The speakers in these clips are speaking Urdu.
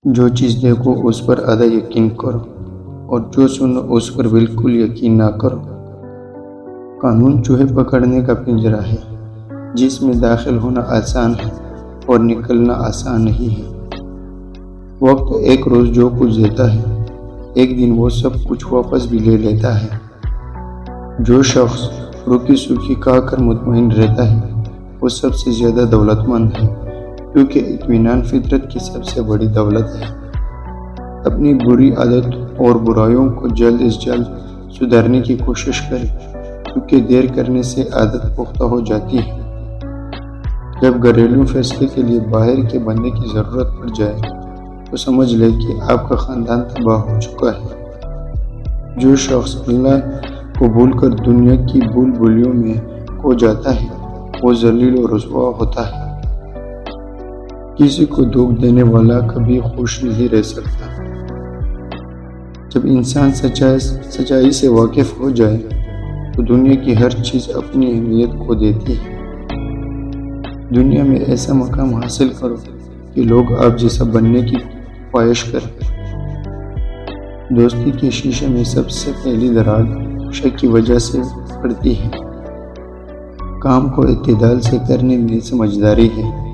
جو چیز دیکھو اس پر آدھا یقین کرو اور جو سنو اس پر بالکل یقین نہ کرو۔ قانون چوہے پکڑنے کا پنجرہ ہے جس میں داخل ہونا آسان ہے اور نکلنا آسان نہیں ہے۔ وقت ایک روز جو کچھ دیتا ہے ایک دن وہ سب کچھ واپس بھی لے لیتا ہے۔ جو شخص روکی سوکھی کھا کر مطمئن رہتا ہے وہ سب سے زیادہ دولت مند ہے، کیونکہ اطمینان فطرت کی سب سے بڑی دولت ہے۔ اپنی بری عادت اور برائیوں کو جلد از جلد سدھارنے کی کوشش کریں، کیونکہ دیر کرنے سے عادت پختہ ہو جاتی ہے۔ جب گھریلو فیصلے کے لیے باہر کے بندے کی ضرورت پڑ جائے تو سمجھ لے کہ آپ کا خاندان تباہ ہو چکا ہے۔ جو شخص اللہ کو بھول کر دنیا کی بھول بھولیوں میں کھو جاتا ہے وہ ذلیل و رسوا ہوتا ہے۔ کسی کو دکھ دینے والا کبھی خوش نہیں رہ سکتا۔ جب انسان سچائی سے واقف ہو جائے تو دنیا کی ہر چیز اپنی اہمیت کھو دیتی ہے۔ دنیا میں ایسا مقام حاصل کرو کہ لوگ آپ جیسا بننے کی خواہش کریں۔ دوستی کے شیشے میں سب سے پہلی دراڑ شک کی وجہ سے پڑتی ہے۔ کام کو اعتدال سے کرنے میں سمجھداری ہے۔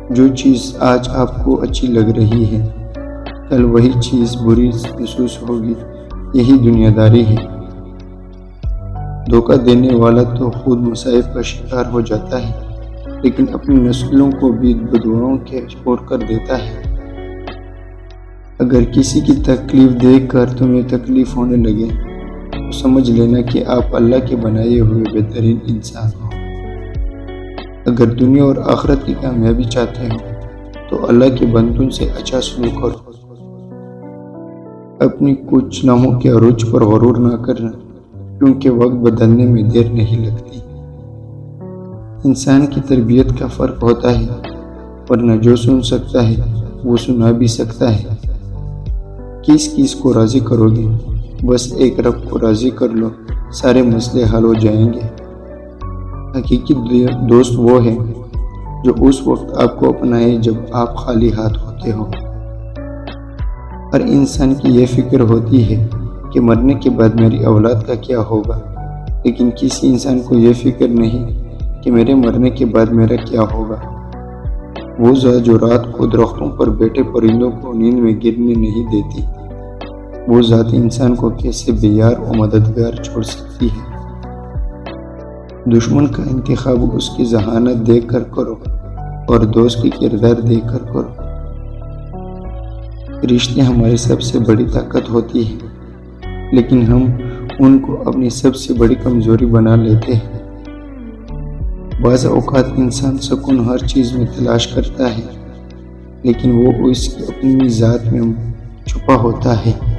جو چیز آج آپ کو اچھی لگ رہی ہے کل وہی چیز بری محسوس ہوگی، یہی دنیا داری ہے۔ دھوکہ دینے والا تو خود مصائب کا شکار ہو جاتا ہے لیکن اپنی نسلوں کو بھی بددعاؤں کے سپور کر دیتا ہے۔ اگر کسی کی تکلیف دیکھ کر تمہیں تکلیف ہونے لگے تو سمجھ لینا کہ آپ اللہ کے بنائے ہوئے بہترین انسان ہو۔ اگر دنیا اور آخرت کی کامیابی چاہتے ہو تو اللہ کے بندوں سے اچھا سلوک کرو۔ اپنی کچھ لمحوں کے عروج پر غرور نہ کرنا، کیونکہ وقت بدلنے میں دیر نہیں لگتی۔ انسان کی تربیت کا فرق ہوتا ہے، ورنہ جو سن سکتا ہے وہ سنا بھی سکتا ہے۔ کس کو راضی کرو گے؟ بس ایک رب کو راضی کر لو، سارے مسئلے حل ہو جائیں گے۔ حقیقی دوست وہ ہے جو اس وقت آپ کو اپنائے جب آپ خالی ہاتھ ہوتے ہو۔ ہر انسان کی یہ فکر ہوتی ہے کہ مرنے کے بعد میری اولاد کا کیا ہوگا، لیکن کسی انسان کو یہ فکر نہیں کہ میرے مرنے کے بعد میرا کیا ہوگا۔ وہ ذات جو رات کو درختوں پر بیٹھے پرندوں کو نیند میں گرنے نہیں دیتی، وہ ذات انسان کو کیسے بے یار و مددگار چھوڑ سکتی ہے۔ دشمن کا انتخاب اس کی ذہانت دیکھ کر کرو اور دوست کی کردار دیکھ کر کرو۔ رشتے ہماری سب سے بڑی طاقت ہوتی ہے، لیکن ہم ان کو اپنی سب سے بڑی کمزوری بنا لیتے ہیں۔ بعض اوقات انسان سکون ہر چیز میں تلاش کرتا ہے، لیکن وہ اس کی اپنی ذات میں چھپا ہوتا ہے۔